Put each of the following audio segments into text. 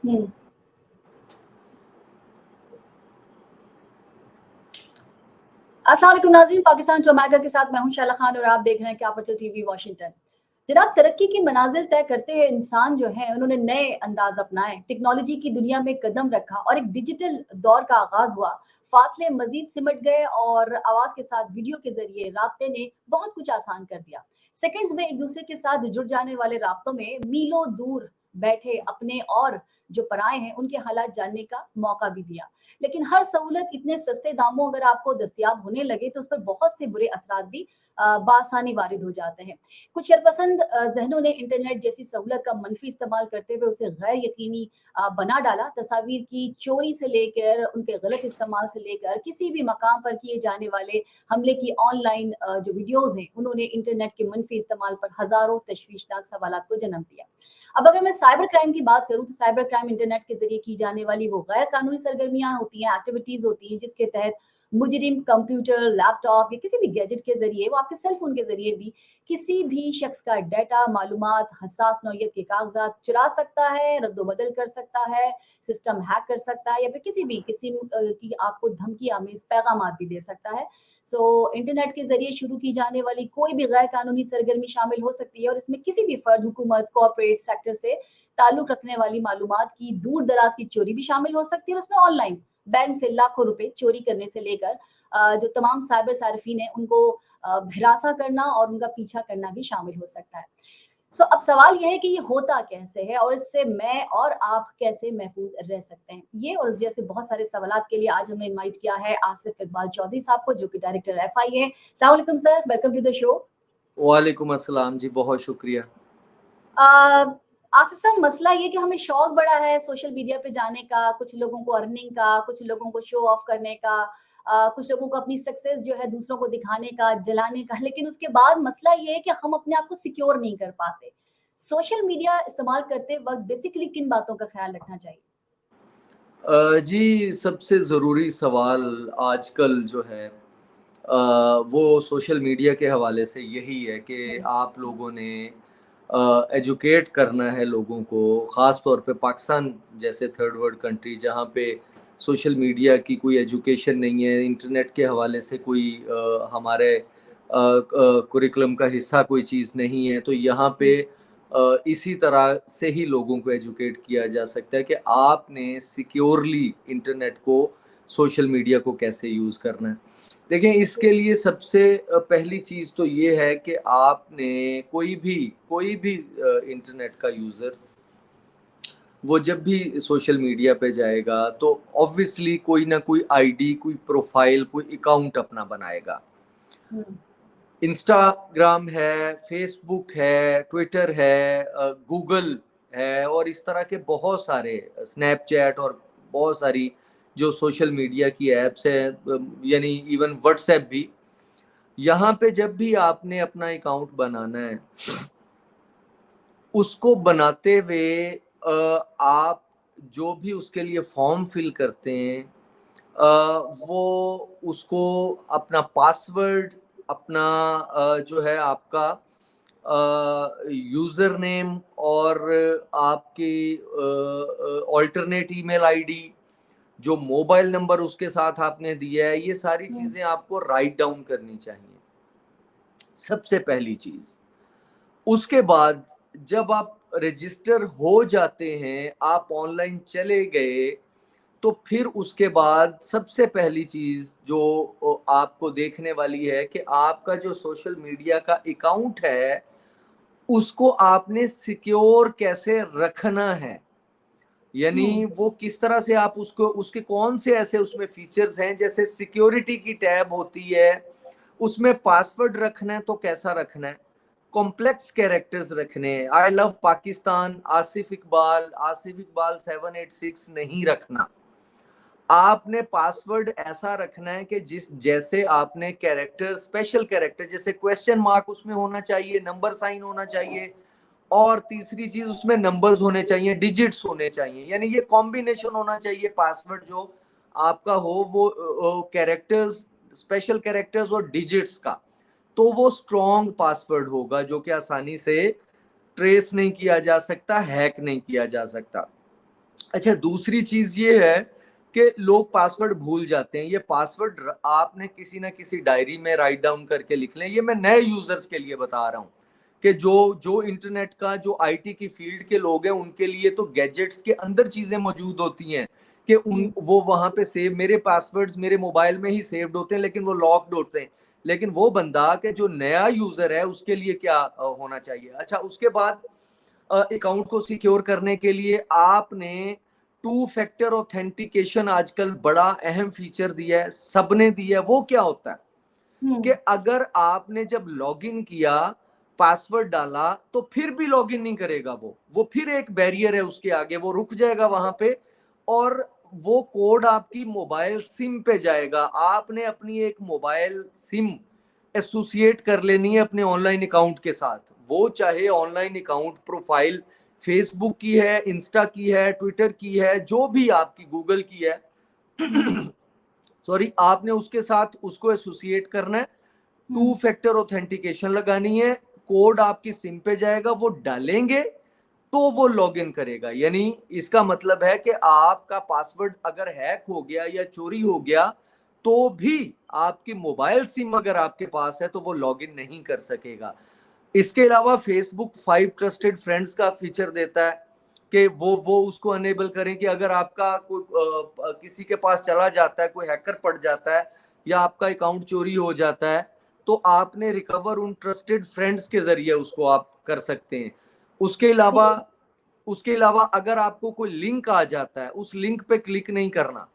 हम्म। अस्सलाम वालेकुम नाज़रीन, पाकिस्तान टू अमेरिका के साथ मैं हूं शैला खान और आप देख रहे हैं कैपिटल टीवी वॉशिंगटन। जनाब, तरक्की की मनाजिल तय करते हैं इंसान जो है उन्होंने नए अंदाज अपनाए, टेक्नोलॉजी की दुनिया में कदम रखा और एक डिजिटल दौर का आगाज हुआ। फासले मजीद सिमट गए और आवाज के साथ वीडियो के जरिए राब्ते ने बहुत कुछ आसान कर दिया। सेकंड्स में एक दूसरे के साथ जुड़ जाने वाले राब्तों में मीलों दूर बैठे अपने और जो पराए हैं उनके हालात जानने का मौका भी दिया। लेकिन हर सहूलत इतने सस्ते दामों अगर आपको दस्तयाब होने लगे तो उस पर बहुत से बुरे असरात भी बासानी वारिद हो जाते हैं। कुछ शरपसंद जहनों ने इंटरनेट जैसी सहूलत का मनफी इस्तेमाल करते हुए उसे गैर यकीनी बना डाला। तस्वीर की चोरी से लेकर उनके गलत इस्तेमाल से लेकर किसी भी मकाम पर किए जाने वाले हमले की ऑनलाइन जो वीडियोज हैं उन्होंने इंटरनेट के मनफी इस्तेमाल पर हजारों तशवीशनाक सवाल को जन्म दिया। अब अगर मैं साइबर क्राइम की बात करूं तो साइबर क्राइम इंटरनेट के जरिए की जाने वाली वो गैर कानूनी सरगर्मियां होती हैं, एक्टिविटीज होती हैं जिसके तहत मुजरिम कंप्यूटर, लैपटॉप या किसी भी गैजेट के जरिए, वो आपके सेल फोन के जरिए भी किसी भी शख्स का डाटा, मालूमात, हसास नौयत के कागजात चुरा सकता है, रद्दोबदल कर सकता है, सिस्टम हैक कर सकता है या फिर किसी भी किस्म की आपको धमकी आमेज पैगाम भी दे सकता है। इंटरनेट के जरिए शुरू की जाने वाली कोई भी गैर कानूनी सरगर्मी शामिल हो सकती है और इसमें किसी भी फर्द, हुकूमत, कॉर्पोरेट सेक्टर से ताल्लुक रखने वाली मालूमात की दूर दराज की चोरी भी शामिल हो सकती है और उसमें ऑनलाइन बैंक से लाखों रुपए चोरी करने से लेकर जो तमाम साइबर सार्फिन है उनको हिरासा करना और उनका पीछा करना भी शामिल हो सकता है। अब सवाल यह है कि ये होता कैसे है और इससे मैं और आप कैसे महफूज रह सकते हैं? ये और इस जैसे बहुत सारे सवालात के लिए आज हमने इनवाइट किया है आसिफ इकबाल चौधरी साहब को, जो कि डायरेक्टर एफआई है। अस्सलाम वालेकुम sir, welcome to the show. वालेकुम अस्सलाम जी, बहुत शुक्रिया। आसिफ साहब, मसला ये कि हमें शौक बड़ा है सोशल मीडिया पे जाने का, कुछ लोगों को अर्निंग का, कुछ लोगों को शो ऑफ करने का, कुछ लोगों को अपनी सक्सेस जो है दूसरों को दिखाने का, जलाने का। लेकिन उसके बाद मसला ये है कि हम अपने आप को सिक्योर नहीं कर पाते। सोशल मीडिया इस्तेमाल करते वक्त बेसिकली किन बातों का ख्याल रखना चाहिए? जी, सबसे ज़रूरी सवाल आजकल जो है वो सोशल मीडिया के हवाले से यही है कि हम्म। आप लोगों ने एजुकेट करना है लोगों को, ख़ास तौर पे पाकिस्तान जैसे थर्ड वर्ल्ड कंट्री जहाँ पे सोशल मीडिया की कोई एजुकेशन नहीं है, इंटरनेट के हवाले से कोई हमारे कुरिकुलम का हिस्सा कोई चीज़ नहीं है, तो यहाँ पे इसी तरह से ही लोगों को एजुकेट किया जा सकता है कि आपने सिक्योरली इंटरनेट को, सोशल मीडिया को कैसे यूज़ करना है। देखिए, इसके लिए सबसे पहली चीज़ तो ये है कि आपने कोई भी इंटरनेट का यूज़र वो जब भी सोशल मीडिया पे जाएगा तो ऑब्वियसली कोई ना कोई आईडी, कोई प्रोफ़ाइल, कोई अकाउंट अपना बनाएगा। हम्म। इंस्टाग्राम है, फेसबुक है, ट्विटर है, गूगल है और इस तरह के बहुत सारे, स्नैपचैट और बहुत सारी जो सोशल मीडिया की ऐप्स हैं, यानी इवन व्हाट्सएप भी। यहाँ पे जब भी आपने अपना अकाउंट बनाना है, उसको बनाते हुए आप जो भी उसके लिए फॉर्म फिल करते हैं, वो उसको अपना पासवर्ड, अपना जो है आपका यूज़र नेम और आपकी अल्टरनेट ईमेल आईडी, जो मोबाइल नंबर उसके साथ आपने दिया है, ये सारी हम्म। चीज़ें आपको राइट डाउन करनी चाहिए, सबसे पहली चीज़। उसके बाद जब आप रजिस्टर हो जाते हैं, आप ऑनलाइन चले गए, तो फिर उसके बाद सबसे पहली चीज़ जो आपको देखने वाली है कि आपका जो सोशल मीडिया का अकाउंट है, उसको आपने सिक्योर कैसे रखना है। यानी हम्म। वो किस तरह से आप उसको, उसके कौन से ऐसे उसमें फीचर्स हैं, जैसे सिक्योरिटी की टैब होती है, उसमें पासवर्ड रखना है तो कैसा रखना है, कॉम्प्लेक्स कैरेक्टर्स रखने हैं, आई लव पाकिस्तान, आसिफ इकबाल 786 नहीं रखना। आपने पासवर्ड ऐसा रखना है कि जिस जैसे आपने कैरेक्टर, स्पेशल कैरेक्टर जैसे क्वेश्चन मार्क उसमें होना चाहिए, नंबर साइन होना चाहिए और तीसरी चीज उसमें नंबर्स होने चाहिए, डिजिट्स होने चाहिए, यानी ये कॉम्बिनेशन होना चाहिए पासवर्ड जो आपका हो, वो कैरेक्टर्स, स्पेशल कैरेक्टर्स और डिजिट्स का, तो वो स्ट्रॉन्ग पासवर्ड होगा जो कि आसानी से ट्रेस नहीं किया जा सकता, हैक नहीं किया जा सकता। अच्छा, दूसरी चीज ये है कि लोग पासवर्ड भूल जाते हैं। ये पासवर्ड आपने किसी ना किसी डायरी में राइट डाउन करके लिख लें। ये मैं नए यूजर्स के लिए बता रहा हूँ कि जो जो इंटरनेट का, जो आईटी की फील्ड के लोग हैं, उनके लिए तो गैजेट्स के अंदर चीजें मौजूद होती हैं कि उन वो वहां पे सेव, मेरे पासवर्ड्स मेरे मोबाइल में ही सेव्ड होते हैं, लेकिन वो लॉक्ड होते हैं। लेकिन वो बंदा के जो नया यूजर है उसके लिए क्या होना चाहिए। अच्छा, उसके बाद अकाउंट को सिक्योर करने के लिए आपने टू फैक्टर ऑथेंटिकेशन आजकल बड़ा अहम फीचर दिया है, सबने दिया है। वो क्या होता है कि अगर आपने जब लॉगिन किया, पासवर्ड डाला, तो फिर भी लॉगिन नहीं करेगा वो फिर एक बैरियर है उसके आगे, वो रुक जाएगा वहां पे, और वो कोड आपकी मोबाइल सिम पे जाएगा। आपने अपनी एक मोबाइल सिम एसोसिएट कर लेनी है अपने ऑनलाइन अकाउंट के साथ। वो चाहे ऑनलाइन अकाउंट प्रोफाइल फेसबुक की है, इंस्टा की है, ट्विटर की है, जो भी आपकी, गूगल की है, सॉरी, आपने उसके साथ उसको एसोसिएट करना है, टू फैक्टर ऑथेंटिकेशन लगानी है, कोड आपकी सिम पे जाएगा, वो डालेंगे तो वो लॉगिन करेगा। यानी इसका मतलब है कि आपका पासवर्ड अगर हैक हो गया या चोरी हो गया, तो भी आपकी मोबाइल सिम अगर आपके पास है तो वो लॉगिन नहीं कर सकेगा। इसके अलावा फेसबुक 5 ट्रस्टेड फ्रेंड्स का फीचर देता है कि वो उसको अनेबल करें कि अगर आपका कोई किसी के पास चला जाता है, कोई हैकर पड़ जाता है या आपका अकाउंट चोरी हो जाता है, तो आपने रिकवर उन ट्रस्टेड फ्रेंड्स के जरिए उसको आप कर सकते हैं। उसके अलावा अगर आपको कोई लिंक आ जाता है, उस लिंक पे क्लिक नहीं करना।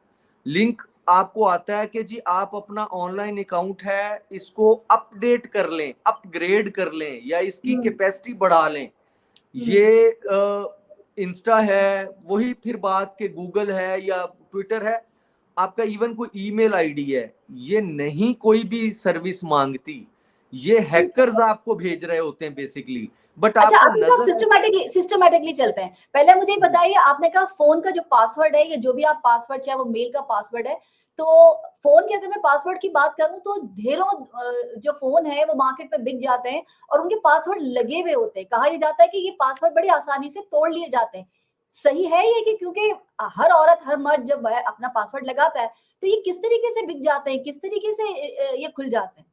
लिंक आपको आता है कि जी आप अपना ऑनलाइन अकाउंट है इसको अपडेट कर लें, अपग्रेड कर लें, या इसकी कैपेसिटी बढ़ा लें। ये इंस्टा है, वही फिर बात के गूगल है या ट्विटर है, आपका इवन कोई ईमेल आईडी है, ये नहीं कोई भी सर्विस मांगती। ये ठीक हैकर्स है। आपको भेज रहे होते हैं बेसिकली, बट अच्छा, आपको आसिम साहब, नजर ऐसे। सिस्टमैटिकली चलते हैं। पहले मुझे ये बताइए, आपने कहा फ़ोन का जो पासवर्ड है, या जो भी आप पासवर्ड, चाहे वो मेल का पासवर्ड है, तो फ़ोन के अगर मैं पासवर्ड की बात करूँ तो ढेरों जो फ़ोन है वो मार्केट में बिक जाते हैं और उनके पासवर्ड लगे हुए होते हैं। कहा ये जाता है कि ये पासवर्ड बड़ी आसानी से तोड़ लिए जाते हैं। सही है ये कि क्योंकि हर औरत, हर मर्द जब अपना पासवर्ड लगाता है, तो ये किस तरीके से बिक जाते हैं? किस तरीके से ये खुल जाते हैं?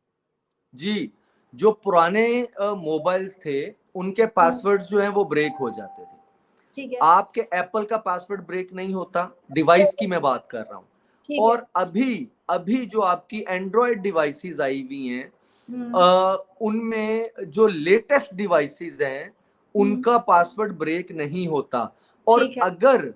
जी, जो पुराने मोबाइल्स थे, उनके हुँ, पासवर्ड्स जो हैं वो ब्रेक हो जाते थे। ठीक है, आपके एप्पल का पासवर्ड ब्रेक नहीं होता, डिवाइस की मैं बात कर रहा हूँ। ठीक है। और अभी अभी जो आपकी एंड्रॉयड डिवाइसेस आई हुई हैं, हुँ, उनमें जो लेटेस्ट डिवाइसेस हैं, हुँ, उनका पासवर्ड ब्रेक नहीं होता। और ठीक है। अगर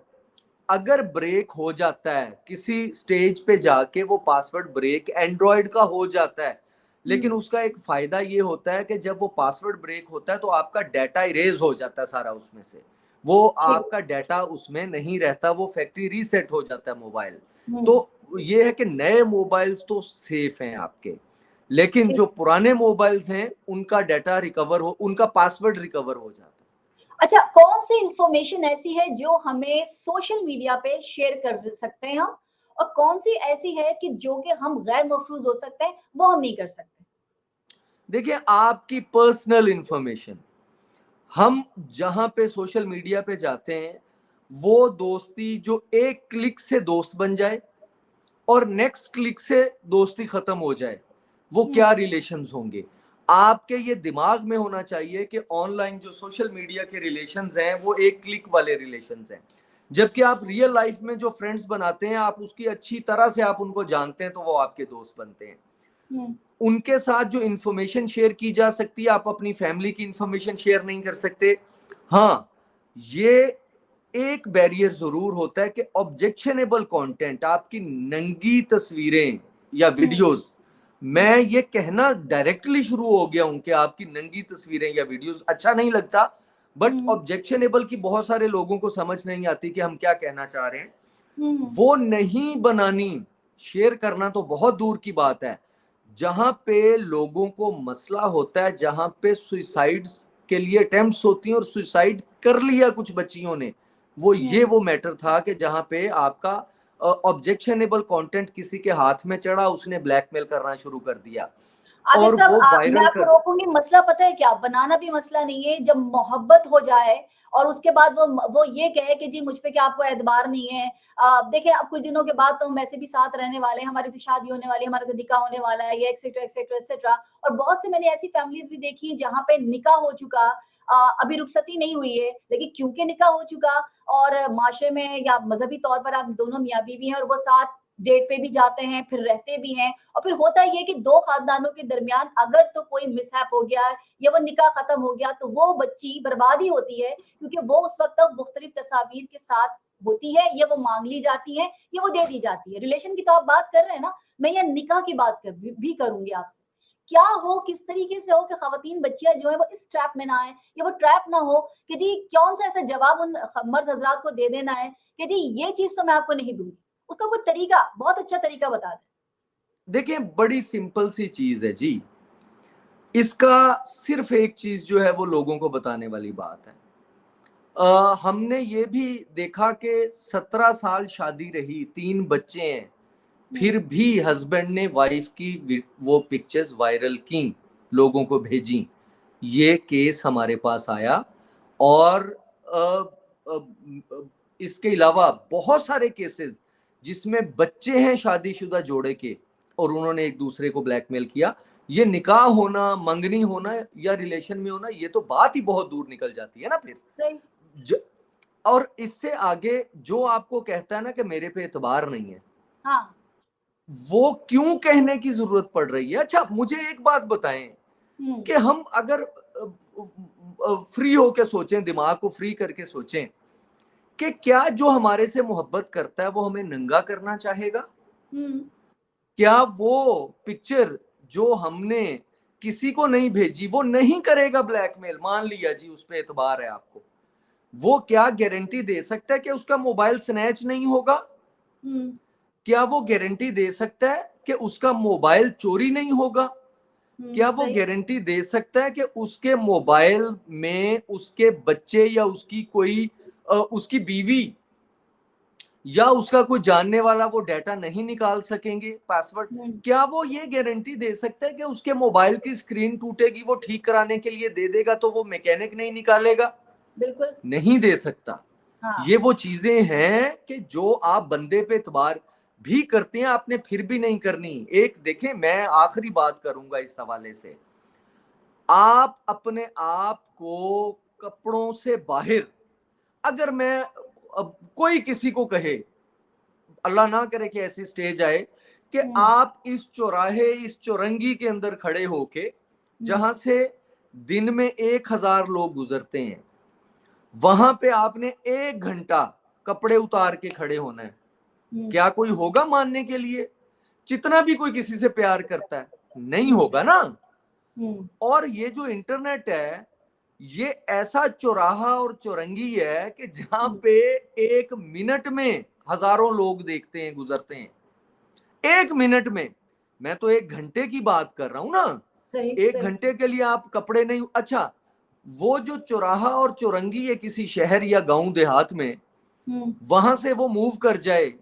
अगर ब्रेक हो जाता है किसी स्टेज पे जाके, वो पासवर्ड ब्रेक एंड्रॉयड का हो जाता है, लेकिन हुँ, उसका एक फायदा ये होता है कि जब वो पासवर्ड ब्रेक होता है तो आपका डाटा इरेज हो जाता है सारा उसमें से, वो ठीक। आपका डाटा उसमें नहीं रहता, वो फैक्ट्री रीसेट हो जाता है मोबाइल। हुँ, तो ये है कि नए मोबाइल्स तो सेफ हैं आपके, लेकिन ठीक। जो पुराने मोबाइल्स हैं उनका डाटा रिकवर हो, उनका पासवर्ड रिकवर हो जाता है। अच्छा, कौन-सी इन्फॉर्मेशन ऐसी है जो हमें सोशल मीडिया पे शेयर कर सकते हैं हम? और कौन-सी ऐसी है कि जो कि हम गैर महफ़ूज़ हो सकते हैं, वो हम नहीं कर सकते? देखिए, आपकी पर्सनल इंफॉर्मेशन, हम जहां पे सोशल मीडिया पे जाते हैं, वो दोस्ती जो एक क्लिक से दोस्त बन जाए और नेक्स्ट क्लिक से दोस्ती खत्म हो जाए, वो हुँ, क्या रिलेशंस होंगे। आपके ये दिमाग में होना चाहिए कि ऑनलाइन जो सोशल मीडिया के रिलेशंस हैं वो एक क्लिक वाले रिलेशंस हैं, जबकि आप रियल लाइफ में जो फ्रेंड्स बनाते हैं, आप उसकी अच्छी तरह से आप उनको जानते हैं, तो वो आपके दोस्त बनते हैं। हुँ, उनके साथ जो इंफॉर्मेशन शेयर की जा सकती है, आप अपनी फैमिली की इंफॉर्मेशन शेयर नहीं कर सकते। हाँ, ये एक बैरियर जरूर होता है कि ऑब्जेक्शनेबल कंटेंट, आपकी नंगी तस्वीरें या हुँ, वीडियोस, हुँ, मैं ये कहना डायरेक्टली शुरू हो गया हूं कि आपकी नंगी तस्वीरें या वीडियोस अच्छा नहीं लगता, बट हुँ, ऑब्जेक्शनेबल की बहुत सारे लोगों को समझ नहीं आती कि हम क्या कहना चाह रहे हैं। हुँ, वो नहीं बनानी, शेयर करना तो बहुत दूर की बात है। जहां पे लोगों को मसला होता है, जहां पे सुसाइड्स के लिए अटेम्प्ट्स होती हैं और सुसाइड कर लिया कुछ बच्चियों ने, हुँ। वो मैटर था कि जहां पे आपका ऑब्जेक्शनेबल कंटेंट किसी के हाथ में चढ़ा, उसने ब्लैकमेल करना शुरू कर दिया। आसिफ और साहब वो मैं वायरल आपको कर। रोकूंगी, मसला पता है क्या, बनाना भी मसला नहीं है, जब मोहब्बत हो जाए और उसके बाद वो ये कहे कि जी मुझ पे क्या आपको एतबार नहीं है। देखिए अब कुछ दिनों के बाद तो हम वैसे भी साथ रहने वाले हैं, हमारी तो शादी होने वाली है, हमारा तो निकाह होने वाला है, ये एक्सेट्रा एक्सेट्रा एक्सेट्रा। और बहुत से मैंने ऐसी फैमिलीज भी देखी हैं जहाँ पे निकाह हो चुका, अभी रुखसती नहीं हुई है, लेकिन क्योंकि निकाह हो चुका और माशरे में या मजहबी तौर पर आप दोनों मियाँ बीवी हैं और वो साथ डेट पे भी जाते हैं, फिर रहते भी हैं, और फिर होता ये है कि दो खानदानों के दरमियान अगर तो कोई मिसहैप हो गया या वो निकाह खत्म हो गया तो वो बच्ची बर्बाद ही होती है, क्योंकि वो उस वक्त तक मुख्तलिफ तस्वीर के साथ होती है, या वो मांग ली जाती है या वो दे दी जाती है। रिलेशन की तो आप बात कर रहे हैं ना, मैं ये निकाह की बात भी करूंगी आपसे। क्या हो, किस तरीके से हो कि खवातीन बच्चियां जो है वो इस ट्रैप में ना आए, या वो ट्रैप ना हो कि जी कौन सा ऐसा जवाब उन मर्द हजरात को दे देना है कि जी ये चीज तो मैं आपको नहीं दूंगी, उसका कोई तरीका, बहुत अच्छा तरीका बता दें। देखिए बड़ी सिंपल सी चीज है जी, इसका सिर्फ एक चीज जो है वो लोगों को बताने वाली बात है। हमने ये भी देखा कि 17 साल शादी रही, 3 बच्चे हैं, फिर भी हस्बैंड ने वाइफ की वो पिक्चर्स वायरल की, लोगों को भेजी। ये केस हमारे पास आया। और अ, अ, इसके अलावा बहुत सारे केसेस जिसमें बच्चे हैं शादीशुदा जोड़े के और उन्होंने एक दूसरे को ब्लैकमेल किया। ये निकाह होना, मंगनी होना या रिलेशन में होना, ये तो बात ही बहुत दूर निकल जाती है ना फिर। सही। और इससे आगे जो आपको कहता है ना कि मेरे पे एतबार नहीं है, हाँ। वो क्यों कहने की जरूरत पड़ रही है? अच्छा मुझे एक बात बताएं कि हम अगर फ्री होके सोचें, दिमाग को फ्री करके सोचें कि क्या जो हमारे से मोहब्बत करता है वो हमें नंगा करना चाहेगा? क्या वो पिक्चर जो हमने किसी को नहीं भेजी वो नहीं करेगा ब्लैकमेल? मान लिया जी उस पर एतबार है आपको, वो क्या गारंटी दे सकता है कि उसका मोबाइल स्नैच नहीं होगा? क्या वो गारंटी दे सकता है कि उसका मोबाइल चोरी नहीं होगा? क्या वो गारंटी दे सकता है कि उसके मोबाइल में उसके बच्चे या उसकी कोई उसकी बीवी या उसका कोई जानने वाला वो डाटा नहीं निकाल सकेंगे, पासवर्ड? क्या वो ये गारंटी दे सकता है कि उसके मोबाइल की स्क्रीन टूटेगी, वो ठीक कराने के लिए दे देगा तो वो मैकेनिक नहीं निकालेगा? बिल्कुल नहीं दे सकता। हाँ। ये वो चीजें हैं कि जो आप बंदे पे एतबार भी करते हैं, आपने फिर भी नहीं करनी। एक देखें, मैं आखिरी बात करूंगा इस हवाले से, आप अपने आप को कपड़ों से बाहर, अगर मैं अब कोई किसी को कहे, अल्लाह ना करे कि ऐसी स्टेज आए कि आप इस चौराहे, इस चौरंगी के अंदर खड़े होके, जहां से दिन में 1000 लोग गुजरते हैं, वहां पे आपने 1 घंटा कपड़े उतार के खड़े होना है, क्या कोई होगा मानने के लिए? जितना भी कोई किसी से प्यार करता है, नहीं होगा ना। और ये जो इंटरनेट है, ये ऐसा चौराहा और चौरंगी है कि जहां पे 1 मिनट में हजारों लोग देखते हैं, गुजरते हैं। 1 मिनट में, मैं तो 1 घंटे की बात कर रहा हूं ना। सही 1 घंटे के लिए आप कपड़े नहीं, अच्छा वो जो चौराहा और चौरंगी है किसी शहर या गांव देहात में, वहां से वो मूव कर जाए,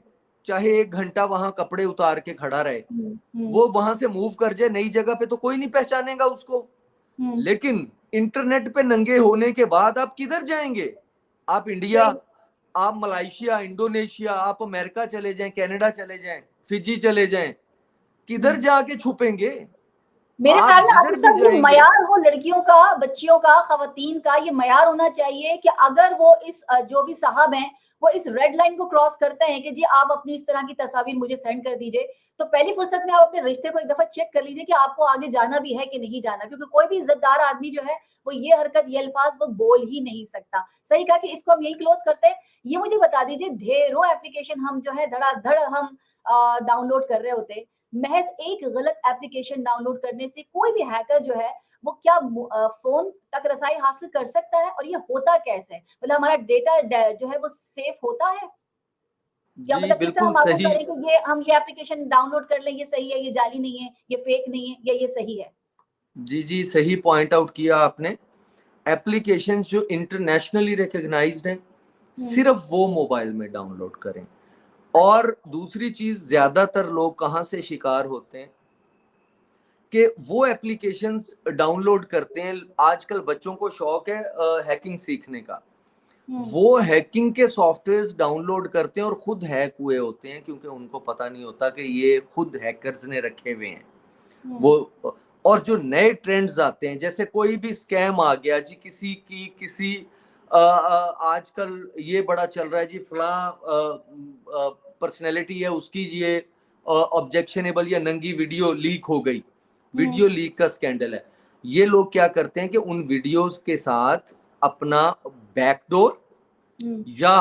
चाहे 1 घंटा वहां कपड़े उतार के खड़ा रहे, वो वहां से मूव कर जाए नई जगह पे तो कोई नहीं पहचानेगा उसको। लेकिन इंटरनेट पे नंगे होने के बाद आप किधर जाएंगे? आप इंडिया, आप मलाइशिया, इंडोनेशिया, आप अमेरिका चले जाएं, कनाडा चले जाएं, फिजी चले जाएं, किधर जाके छुपेंगे? मेरे आप ख्याल में जिधर आसिफ भी साहब ये जाएंगे, मयार हो लड़कियों का, बच्चियों का, खवातीन का, ये मयार होना चाहिए कि अगर वो इस जो भी साहब हैं वो इस रेड लाइन को क्रॉस करते हैं कि जी आप अपनी इस तरह की तस्वीर मुझे सेंड कर दीजिए, तो पहली फुर्सत में आप अपने रिश्ते को एक दफा चेक कर लीजिए कि आपको आगे जाना भी है कि नहीं जाना, क्योंकि कोई भी इज्जतदार आदमी जो है वो ये हरकत, ये अल्फाज वो बोल ही नहीं सकता। सही कहा कि इसको हम यही क्लोज करते हैं। ये मुझे बता दीजिए, ढेरों एप्लीकेशन हम जो है धड़ाधड़ हम डाउनलोड कर रहे होते हैं, महज एक गलत एप्लीकेशन डाउनलोड करने से कोई भी हैकर जो है वो क्या फोन तक रसाई हासिल कर सकता है, और ये होता कैसे है, मतलब हमारा डेटा जो है वो सेफ होता है, या जी मतलब किस तरह बिल्कुल मालूम सही। करें कि ये हम ये एप्लीकेशन डाउनलोड कर लें, ये सही है, ये जाली नहीं है, ये फेक नहीं है, या ये सही है? जी जी सही पॉइंट आउट किया आपने। एप्लीकेशन जो इंटरनेशनली रिकॉग्नाइज्ड हैं, सिर्फ वो मोबाइल में डाउनलोड करें। अच्छा। और दूसरी चीज, ज्यादातर लोग कहाँ से शिकार होते हैं कि वो एप्लीकेशंस डाउनलोड करते हैं। आजकल बच्चों को शौक है हैकिंग सीखने का, वो हैकिंग के सॉफ्टवेयर्स डाउनलोड करते हैं और खुद हैक हुए होते हैं, क्योंकि उनको पता नहीं होता कि ये खुद हैकर्स ने रखे हुए हैं वो। और जो नए ट्रेंड्स आते हैं, जैसे कोई भी स्कैम आ गया जी, किसी आजकल ये बड़ा चल रहा है जी, फलां पर्सनैलिटी है उसकी ये ऑब्जेक्शनेबल या नंगी वीडियो लीक हो गई, वीडियो लीक का स्कैंडल है। ये लोग क्या करते हैं कि उन वीडियोस के साथ अपना बैकडोर या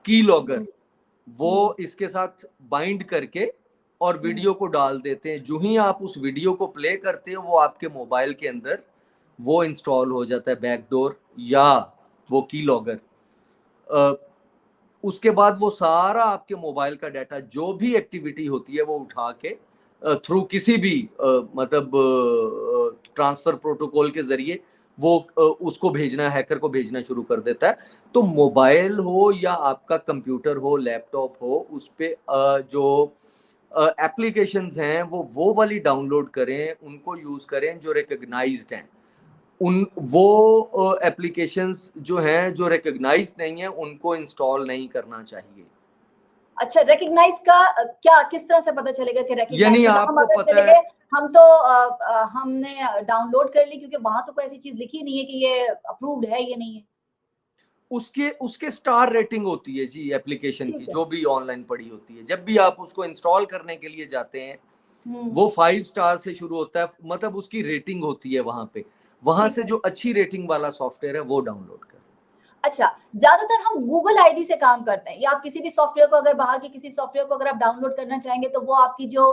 की लॉगर वो इसके साथ बाइंड करके और वीडियो को डाल देते हैं। जो ही आप उस वीडियो को प्ले करते हो, वो आपके मोबाइल के अंदर वो इंस्टॉल हो जाता है, बैकडोर या वो की लॉगर। उसके बाद वो सारा आपके मोबाइल का डाटा, जो भी एक्टिविटी होती है, वो उठा के थ्रू किसी भी मतलब ट्रांसफर प्रोटोकॉल के जरिए वो उसको भेजना, हैकर को भेजना शुरू कर देता है। तो मोबाइल हो या आपका कंप्यूटर हो, लैपटॉप हो, उस पे जो एप्लीकेशंस हैं वो वाली डाउनलोड करें, उनको यूज करें जो रिकॉग्नाइज्ड हैं। वो एप्लीकेशंस जो हैं जो रिकॉग्नाइज्ड नहीं है, उनको इंस्टॉल नहीं करना चाहिए। अच्छा, रिकॉग्नाइज का क्या, किस तरह से पता चलेगा कि रिकॉग्नाइज, यानी मतलब हम आपको अगर पता चले है, गए, हम तो हमने डाउनलोड कर ली, क्योंकि वहां तो कोई ऐसी चीज लिखी नहीं है कि ये अप्रूव्ड है, ये नहीं है। उसके उसके स्टार रेटिंग होती है जी एप्लीकेशन की, ठीक है। जो भी ऑनलाइन पड़ी होती है। जब भी आप उसको इंस्टॉल करने के लिए जाते हैं, हम्म, वो 5 स्टार से शुरू होता है, मतलब उसकी रेटिंग होती है वहां पे। वहां ठीक से है। जो अच्छी रेटिंग वाला सॉफ्टवेयर है वो डाउनलोड करें। अच्छा, ज्यादातर हम गूगल आईडी से काम करते हैं, या आप किसी भी सॉफ्टवेयर को, अगर बाहर के किसी सॉफ्टवेयर को अगर आप डाउनलोड करना चाहेंगे, तो वो आपकी जो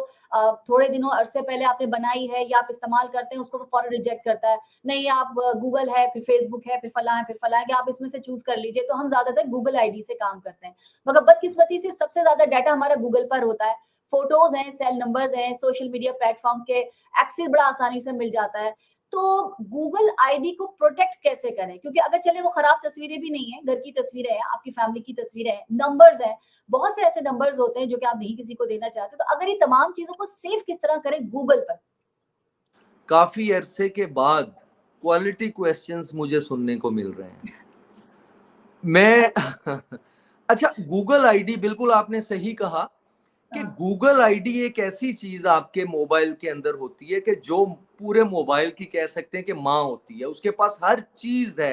थोड़े दिनों अरसे पहले आपने बनाई है या आप इस्तेमाल करते हैं, उसको वो फौरन रिजेक्ट करता है। नहीं, आप गूगल है, फिर फेसबुक है, फिर फलां है, फिर फलां है, कि आप इसमें से चूज कर लीजिए। तो हम ज्यादातर गूगल आईडी से काम करते हैं, मगर बदकिस्मती से सबसे ज्यादा डाटा हमारा गूगल पर होता है। फोटोज हैं, सेल नंबर्स हैं, सोशल मीडिया प्लेटफॉर्म्स के एक्सेस बड़ा आसानी से मिल जाता है। तो गूगल आईडी को प्रोटेक्ट कैसे करें? क्योंकि अगर चले वो खराब तस्वीरें भी नहीं है, घर की तस्वीरें हैं, आपकी फैमिली की तस्वीरें हैं, नंबर्स हैं, बहुत से ऐसे नंबर्स होते हैं जो कि आप नहीं किसी को देना चाहते, तो अगर ये तमाम चीजों को सेव किस तरह करें गूगल पर? काफी अरसे के बाद क्वालिटी क्वेश्चंस मुझे सुनने को मिल रहे हैं। मैं अच्छा, गूगल आईडी, बिल्कुल आपने सही कहा कि गूगल आईडी एक ऐसी चीज आपके मोबाइल के अंदर होती है कि जो पूरे मोबाइल की कह सकते हैं कि माँ होती है। उसके पास हर चीज है,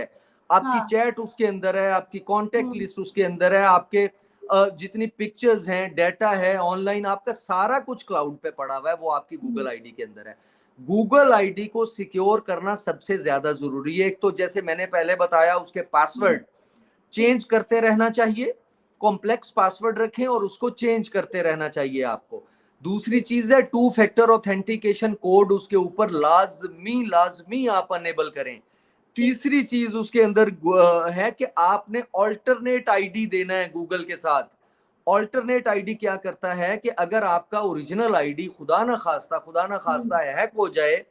आपकी हाँ। चैट उसके अंदर है, आपकी कांटेक्ट हम्म, लिस्ट उसके अंदर है, आपके जितनी पिक्चर्स हैं, डाटा है ऑनलाइन, आपका सारा कुछ क्लाउड पे पड़ा हुआ है, वो आपकी गूगल आईडी के अंदर है। गूगल आईडी को सिक्योर करना सबसे ज्यादा जरूरी है। एक तो जैसे मैंने पहले बताया, उसके पासवर्ड चेंज करते रहना चाहिए, कॉम्प्लेक्स पासवर्ड रखें और उसको चेंज करते रहना चाहिए आपको। दूसरी चीज है 2 फैक्टर ऑथेंटिकेशन कोड, उसके ऊपर लाजमी लाजमी आप अनेबल करें। तीसरी चीज उसके अंदर है कि आपने ऑल्टरनेट आईडी देना है गूगल के साथ। ऑल्टरनेट आईडी क्या करता है कि अगर आपका ओरिजिनल आईडी खुदा ना खास्ता हैक हो जाए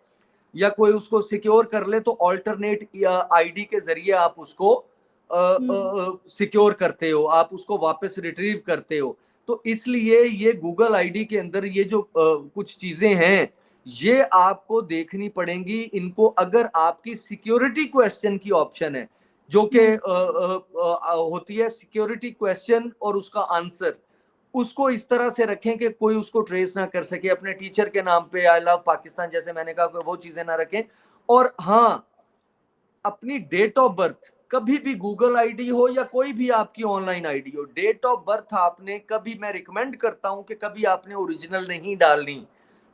या कोई उसको सिक्योर कर ले, तो ऑल्टरनेट आईडी के जरिए आप उसको सिक्योर करते हो, आप उसको वापस रिट्रीव करते हो। तो इसलिए ये गूगल आईडी के अंदर ये जो कुछ चीजें हैं, ये आपको देखनी पड़ेंगी। इनको अगर आपकी सिक्योरिटी क्वेश्चन की ऑप्शन है, जो कि होती है सिक्योरिटी क्वेश्चन और उसका आंसर, उसको इस तरह से रखें कि कोई उसको ट्रेस ना कर सके। अपने टीचर के नाम पे आई लव पाकिस्तान जैसे मैंने कहा, वो चीजें ना रखें। और हाँ, अपनी डेट ऑफ बर्थ, कभी भी गूगल आईडी हो या कोई भी आपकी ऑनलाइन आईडी हो, डेट ऑफ बर्थ आपने कभी, मैं रिकमेंड करता हूं कि कभी आपने ओरिजिनल नहीं डालनी।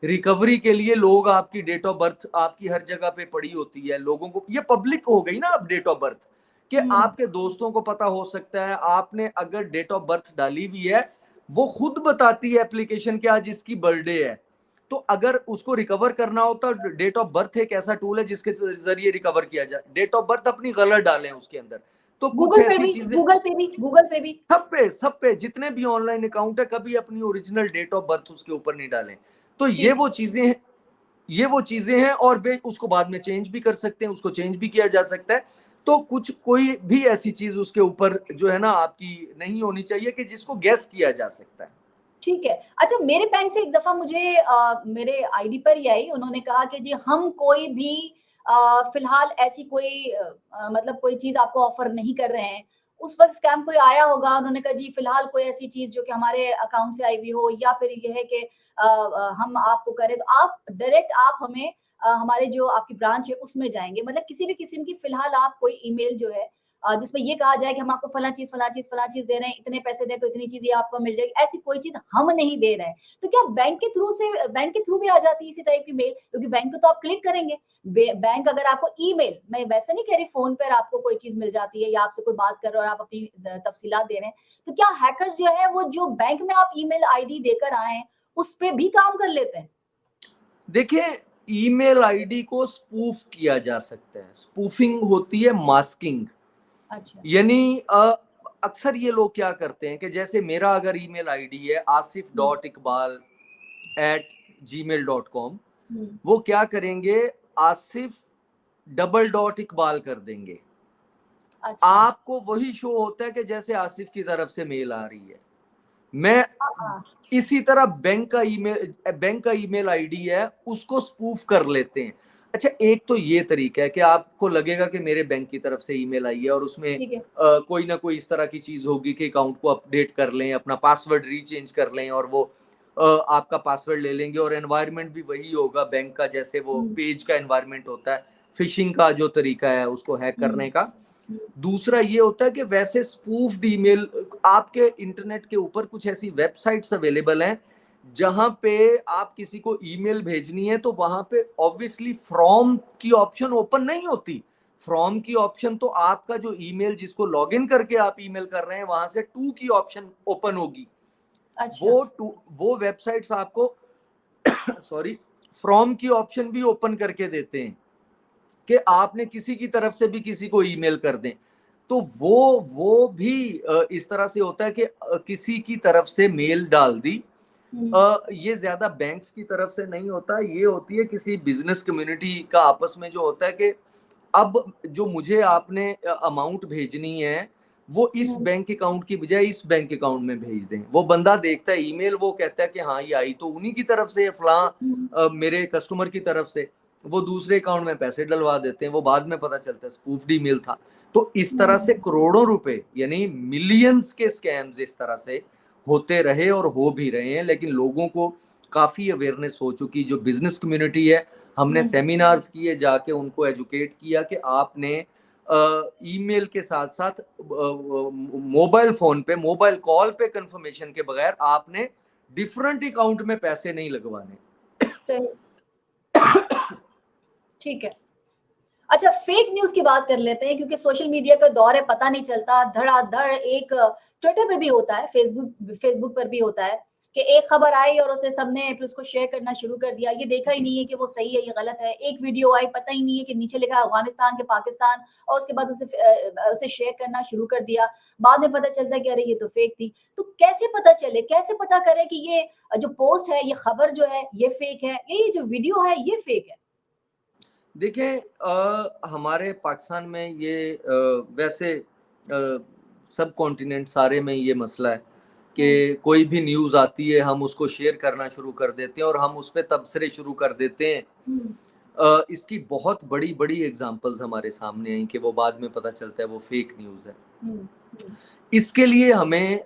रिकवरी के लिए लोग आपकी डेट ऑफ बर्थ आपकी हर जगह पे पड़ी होती है, लोगों को ये पब्लिक हो गई ना अब डेट ऑफ बर्थ, कि आपके दोस्तों को पता हो सकता है। आपने अगर डेट ऑफ बर्थ डाली हुई है, वो खुद बताती है एप्लीकेशन के आज इसकी बर्थडे है। तो अगर उसको रिकवर करना होता, डेट ऑफ बर्थ एक ऐसा टूल है जिसके जरिए रिकवर किया जाए। डेट ऑफ बर्थ अपनी गलत डालें उसके अंदर, तो कुछ गूगल पे ऐसी भी, चीजें, गूगल पे भी सब पे जितने भी ऑनलाइन अकाउंट है, कभी अपनी ओरिजिनल डेट ऑफ बर्थ उसके ऊपर नहीं डालें। तो ये ठीक वो है। चीजें हैं, ये वो चीजें हैं। और वे उसको बाद में चेंज भी कर सकते हैं, उसको चेंज भी किया जा सकता है। तो कुछ कोई भी ऐसी चीज उसके ऊपर जो है ना आपकी नहीं होनी चाहिए कि जिसको गेस किया जा सकता है। ठीक है। अच्छा, मेरे बैंक से एक दफ़ा मुझे मेरे आईडी पर ही आई, उन्होंने कहा कि जी हम कोई भी फ़िलहाल ऐसी कोई मतलब कोई चीज़ आपको ऑफ़र नहीं कर रहे हैं। उस वक़्त स्कैम कोई आया होगा, उन्होंने कहा जी फ़िलहाल कोई ऐसी चीज़ जो कि हमारे अकाउंट से आई हुई हो, या फिर ये है कि हम आपको करें तो आप डायरेक्ट आप हमें हमारे जो आपकी ब्रांच है उसमें जाएँगे। मतलब किसी भी किस्म की फ़िलहाल आप कोई ईमेल जो है जिसमें ये कहा जाए कि हम आपको फला चीज़, फला चीज़, फला चीज़ दे रहे हैं, इतने पैसे दें तो इतनी चीज़ ये आपको मिल जाएगी, ऐसी कोई चीज़ हम नहीं दे रहे हैं। तो क्या बैंक के थ्रू भी आ जाती है इसी टाइप की मेल? क्योंकि बैंक पे तो आप क्लिक करेंगे। बैंक अगर आपको ईमेल, मैं वैसे नहीं कह रही फ़ोन पर आपको कोई चीज़ मिल जाती है या आपसे कोई बात कर रहा है और आप अपनी तफ़सीलात दे रहे हैं। तो क्या हैकर्स जो है वो जो बैंक में आप ईमेल आईडी देकर आए हैं, उस पे भी काम कर लेते हैं? देखिए, ईमेल आईडी को स्पूफ किया जा सकता है। स्पूफिंग होती है मास्किंग। अच्छा। यानी अक्सर ये लोग क्या करते हैं कि जैसे मेरा अगर ईमेल आईडी है हुँ, asif.iqbal@gmail.com, हुँ। वो क्या करेंगे, आसिफ डबल डॉट इकबाल कर देंगे। अच्छा। आपको वही शो होता है कि जैसे आसिफ की तरफ से मेल आ रही है। मैं हाँ। इसी तरह बैंक का ईमेल आईडी है, उसको स्पूफ कर लेते हैं। अच्छा, एक तो ये तरीका है कि आपको लगेगा कि मेरे बैंक की तरफ से ईमेल आई है और उसमें ठीक है। कोई ना कोई इस तरह की चीज होगी कि अकाउंट को अपडेट कर लें, अपना पासवर्ड रीचेंज कर लें और वो आपका पासवर्ड ले लेंगे और एनवायरनमेंट भी वही होगा बैंक का, जैसे वो हुँ, पेज का एनवायरनमेंट होता है। फिशिंग का जो तरीका है उसको हैक हुँ, करने का। हुँ, दूसरा ये होता है कि वैसे स्पूफ्ड ईमेल, आपके इंटरनेट के ऊपर कुछ ऐसी वेबसाइट्स अवेलेबल हैं जहां पे आप किसी को ईमेल भेजनी है तो वहां पे ऑब्वियसली फ्रॉम की ऑप्शन ओपन नहीं होती। फ्रॉम की ऑप्शन तो आपका जो ईमेल जिसको लॉगिन करके आप ईमेल कर रहे हैं वहां से टू की ऑप्शन ओपन होगी। अच्छा। वो वेबसाइट्स आपको सॉरी, फ्रॉम की ऑप्शन भी ओपन करके देते हैं कि आपने किसी की तरफ से भी किसी को ईमेल कर दें। तो वो भी इस तरह से होता है कि किसी की तरफ से मेल डाल दी। हुँ, ये ज्यादा बैंक्स की तरफ से नहीं होता, ये होती है किसी बिजनेस कम्युनिटी का आपस में, जो होता है कि अब जो मुझे आपने अमाउंट भेजनी है वो इस हुँ, बैंक अकाउंट की बजाय इस बैंक अकाउंट में भेज दें। वो बंदा देखता है ईमेल, वो कहता है कि हाँ ये आई तो उन्हीं की तरफ से, हुँ, फलां मेरे कस्टमर की तरफ से। वो दूसरे अकाउंट में पैसे डलवा देते हैं, वो बाद में पता चलता है स्पूफ्ड ईमेल था। तो इस तरह से हुँ, करोड़ों रुपए यानी मिलियंस के स्कैम्स इस तरह से होते रहे और हो भी रहे हैं। लेकिन लोगों को काफी अवेयरनेस हो चुकी, जो बिजनेस कम्युनिटी है, हमने हुँ, सेमिनार्स किए, जाके उनको एजुकेट किया कि आपने ईमेल के साथ साथ मोबाइल फोन पे, मोबाइल कॉल पे कंफर्मेशन के बगैर आपने डिफरेंट अकाउंट में पैसे नहीं लगवाने। सही, ठीक है। अच्छा, फेक न्यूज़ की बात कर लेते हैं क्योंकि सोशल मीडिया का दौर है, पता नहीं चलता, धड़ाधड़ एक ट्विटर पे भी होता है, फेसबुक पर भी होता है कि एक खबर आई और उसे सबने फिर उसको शेयर करना शुरू कर दिया। ये देखा ही नहीं है कि वो सही है, ये गलत है। एक वीडियो आई, पता ही नहीं है कि नीचे लिखा है अफ़गानिस्तान के पाकिस्तान, और उसके बाद उसे शेयर करना शुरू कर दिया। बाद में पता चलता है कि अरे ये तो फेक थी। तो कैसे पता चले, कैसे पता करें कि ये जो पोस्ट है, ये खबर जो है, ये फेक है, या ये जो वीडियो है, ये फेक है? देखिए, हमारे पाकिस्तान में ये वैसे सब कॉन्टिनेंट सारे में ये मसला है हुँ, कि कोई भी न्यूज़ आती है हम उसको शेयर करना शुरू कर देते हैं और हम उस पे तबसरे शुरू कर देते हैं। हुँ, इसकी बहुत बड़ी बड़ी एग्जांपल्स हमारे सामने आई कि वो बाद में पता चलता है वो फेक न्यूज़ है। हुँ, हुँ, इसके लिए हमें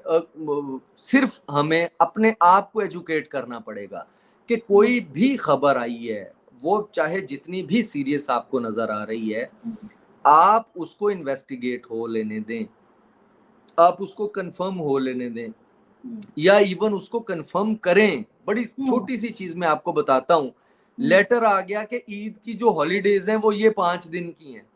सिर्फ हमें अपने आप को एजुकेट करना पड़ेगा कि हुँ, कोई भी खबर आई है, वो चाहे जितनी भी सीरियस आपको नज़र आ रही है, हुँ, आप उसको इन्वेस्टिगेट हो लेने दें, आप उसको कंफर्म हो लेने दें, हुँ, या इवन उसको कंफर्म करें। बड़ी हुँ, छोटी सी चीज़ मैं आपको बताता हूँ। हुँ, लेटर आ गया कि ईद की जो हॉलीडेज़ हैं वो ये 5 दिन की हैं।